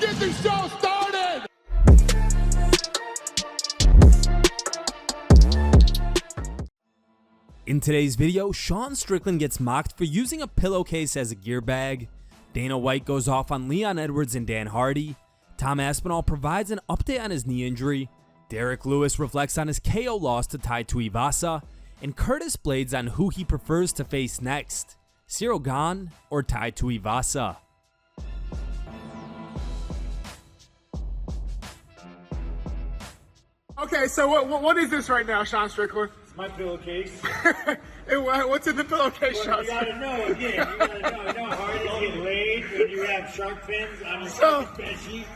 get this show started! In today's video, Sean Strickland gets mocked for using a pillowcase as a gear bag. Dana White goes off on Leon Edwards and Dan Hardy. Tom Aspinall provides an update on his knee injury. Derrick Lewis reflects on his KO loss to Tai Tuivasa. And Curtis Blaydes on who he prefers to face next, Ciryl Gane or Tai Tuivasa. Okay, so what is this right now, Sean Strickland? It's my pillowcase. What's in the pillowcase, Well, Sean? you gotta know, again, you gotta know. You know how hard it is to get laid when you have shark fins on your So- fucking bed sheet?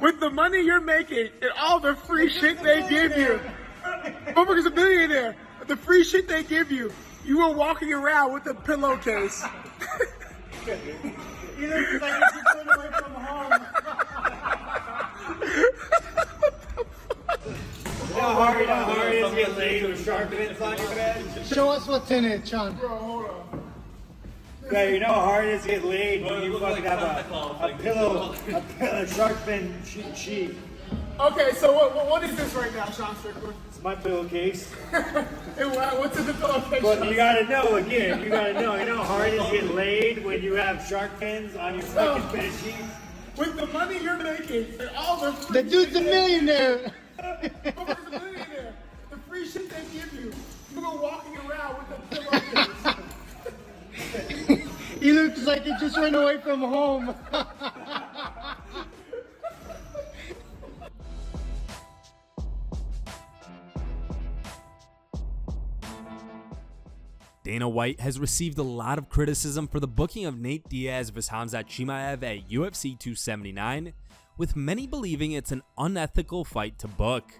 With the money you're making and all the free shit they give you, motherfucker's a millionaire. The free shit they give you, you were walking around with a pillowcase. You look like you're just away from home. You know how hard it is to get laid with shark fins on your bed? Show us what's in it, Sean. Yeah, you know how hard it is to get laid when you fucking have a pillow, a shark fin sheet. Okay, so what is this right now, Sean Strickland? It's my pillowcase. What's in the pillowcase? But Sean? you gotta know, again, you gotta know. You know how hard it is to get laid when you have shark fins on your fucking bed sheet? With the money you're making and all the free The dude's a millionaire. motherfucker's a millionaire. The free shit they give you, you were walking around with a pillowcase. He looks like he just ran away from home. Dana White has received a lot of criticism for the booking of Nate Diaz vs Khamzat Chimaev at UFC 279, with many believing it's an unethical fight to book.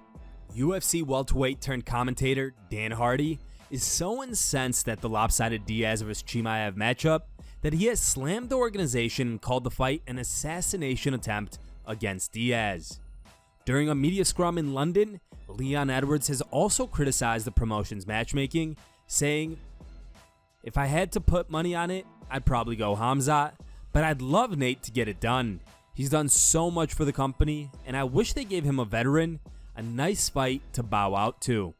UFC welterweight turned commentator Dan Hardy is so incensed at the lopsided Diaz vs Chimaev matchup that he has slammed the organization and called the fight an assassination attempt against Diaz. During a media scrum in London, Leon Edwards has also criticized the promotion's matchmaking, saying, "If I had to put money on it, I'd probably go Khamzat, but I'd love Nate to get it done. He's done so much for the company, and I wish they gave him a veteran, a nice fight to bow out to."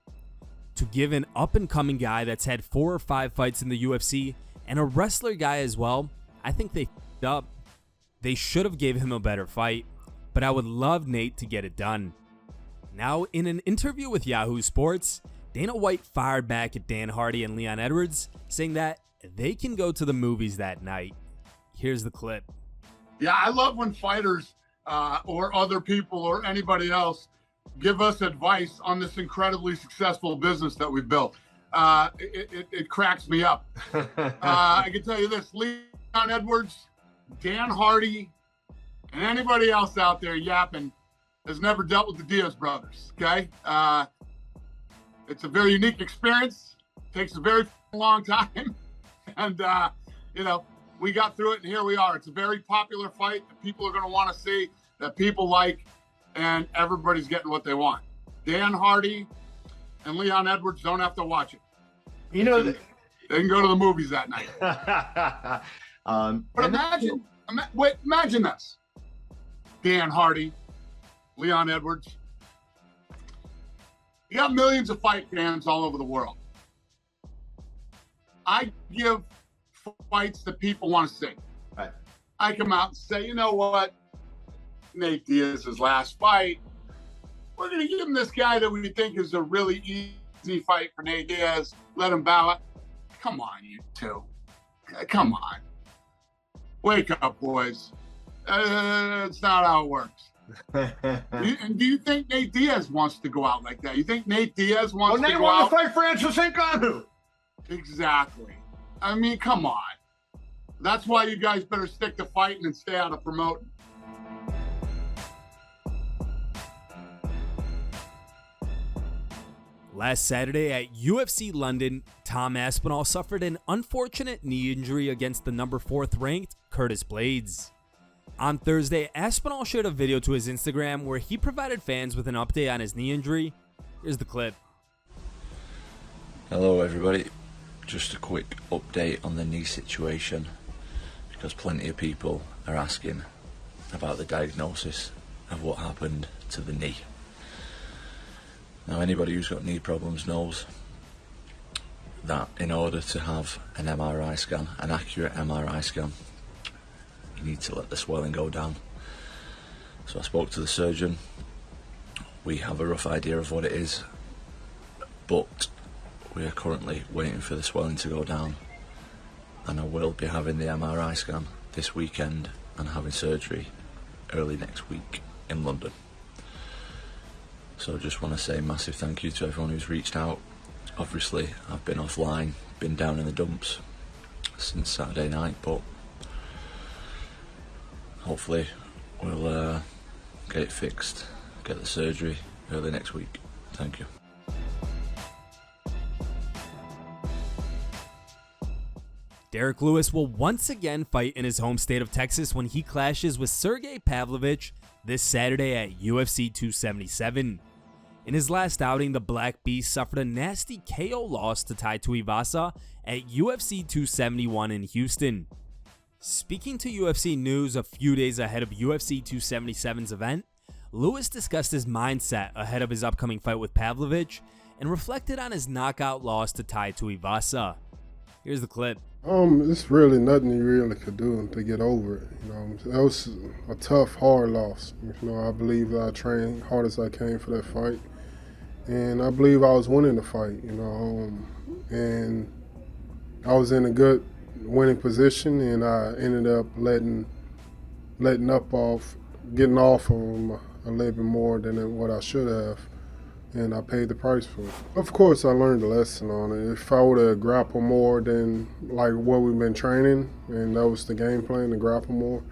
To give an up-and-coming guy that's had 4 or 5 fights in the UFC, and a wrestler guy as well, I think they f***ed up. They should have gave him a better fight, but I would love Nate to get it done. Now, in an interview with Yahoo Sports, Dana White fired back at Dan Hardy and Leon Edwards, saying that they can go to the movies that night. Here's the clip. Yeah, I love when fighters or other people or anybody else give us advice on this incredibly successful business that we've built. It cracks me up. I can tell you this, Leon Edwards, Dan Hardy, and anybody else out there yapping has never dealt with the Diaz brothers, okay? It's a very unique experience. Takes a very long time. And, you know, we got through it and here we are. It's a very popular fight that people are going to want to see, that people like, and everybody's getting what they want. Dan Hardy and Leon Edwards don't have to watch it. You know, They can go to the movies that night. But imagine this. Dan Hardy, Leon Edwards. You got millions of fight fans all over the world. I give fights that people want to see. Right. I come out and say, you know what? Nate Diaz's last fight. We're going to give him this guy that we think is a really easy fight for Nate Diaz. Let him bow out. Come on, you two. Come on. Wake up, boys. It's not how it works. And do you think Nate Diaz wants to go out like that? You think Nate Diaz wants to Nate go wanted out? to fight Francis Ngannou. Exactly. I mean, come on. That's why you guys better stick to fighting and stay out of promoting. Last Saturday at UFC London, Tom Aspinall suffered an unfortunate knee injury against the number 4th ranked Curtis Blaydes. On Thursday, Aspinall shared a video to his Instagram where he provided fans with an update on his knee injury. Here's the clip. Hello everybody, just a quick update on the knee situation because plenty of people are asking. about the diagnosis of what happened to the knee. Now, anybody who's got knee problems knows that in order to have an MRI scan, an accurate MRI scan, you need to let the swelling go down. So I spoke to the surgeon. We have a rough idea of what it is, but we are currently waiting for the swelling to go down, and I will be having the MRI scan this weekend and having surgery early next week in London. So I just want to say a massive thank you to everyone who's reached out. Obviously I've been offline, been down in the dumps since Saturday night, but hopefully we'll get it fixed, get the surgery early next week. Thank you. Derrick Lewis will once again fight in his home state of Texas when he clashes with Sergey Pavlovich this Saturday at UFC 277. In his last outing, the Black Beast suffered a nasty KO loss to Tai Tuivasa at UFC 271 in Houston. Speaking to UFC News a few days ahead of UFC 277's event, Lewis discussed his mindset ahead of his upcoming fight with Pavlovich and reflected on his knockout loss to Tai Tuivasa. Here's the clip. It's really nothing you really could do to get over it. You know, that was a tough, hard loss. You know, I believe I trained hard as I can for that fight, and I believe I was winning the fight. You know, and I was in a good winning position, and I ended up getting off of him a little bit more than what I should have. And I paid the price for it. Of course, I learned a lesson on it. If I would have grappled more than like what we've been training, and that was the game plan, to grapple more,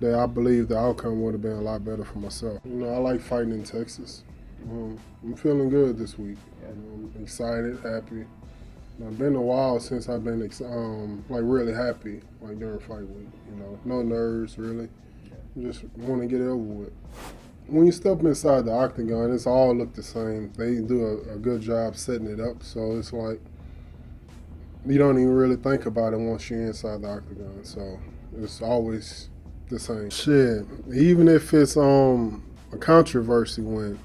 then I believe the outcome would have been a lot better for myself. You know, I like fighting in Texas. I'm feeling good this week. I'm excited, happy. It's been a while since I've been like really happy, like during fight week. You know, no nerves really. Just want to get it over with. When you step inside the octagon, it's all look the same. They do a good job setting it up, so it's like you don't even really think about it once you're inside the octagon. So it's always the same. Shit, even if it's a controversy win,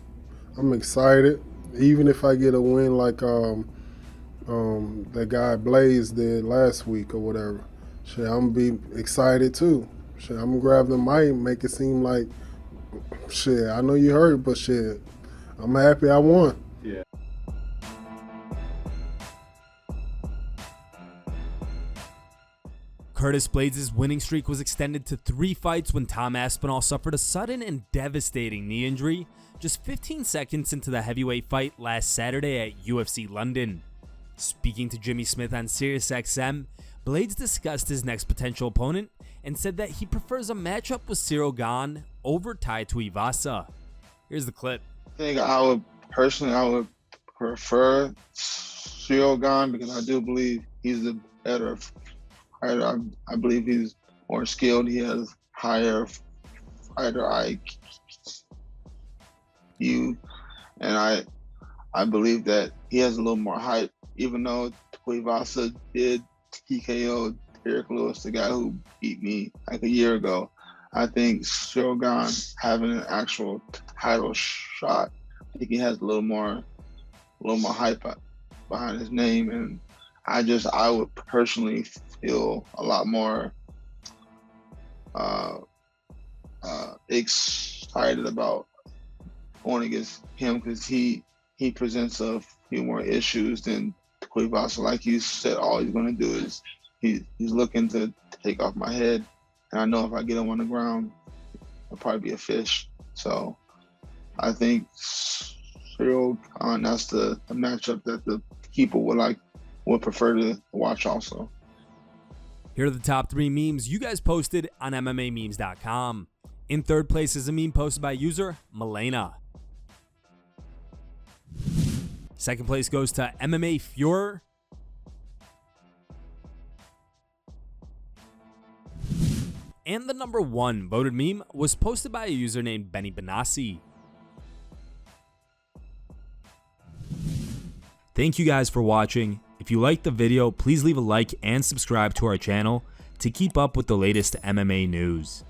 I'm excited. Even if I get a win like that guy Blaydes did last week or whatever, shit, I'm gonna be excited too. Shit, I'm gonna grab the mic, make it seem like, shit, I know you hurt, but shit, I'm happy I won. Yeah. Curtis Blaydes' winning streak was extended to 3 fights when Tom Aspinall suffered a sudden and devastating knee injury just 15 seconds into the heavyweight fight last Saturday at UFC London. Speaking to Jimmy Smith on SiriusXM, Blaydes discussed his next potential opponent and said that he prefers a matchup with Ciryl Gane over Tai Tuivasa. Here's the clip. I think I would prefer Ciryl Gane because I do believe he's the better fighter. I believe he's more skilled. He has higher fighter IQ, and I believe that he has a little more hype. Even though Tuivasa did TKO Derrick Lewis, the guy who beat me like a year ago, I think Ciryl Gane having an actual title shot, I think he has a little more hype behind his name, and I would personally feel a lot more excited about going against him because he presents a few more issues than Tuivasa. Like you said, all he's going to do is he's looking to take off my head, and I know if I get him on the ground, I'll probably be a fish. So I think Ciryl Gane, that's the matchup that the people would prefer to watch also. Here are the top 3 memes you guys posted on MMA-memes.com. In third place is a meme posted by user Milena. Second place goes to MMA Fuhrer. And the number 1 voted meme was posted by a user named Benny Benassi. Thank you guys for watching. If you liked the video, please leave a like and subscribe to our channel to keep up with the latest MMA news.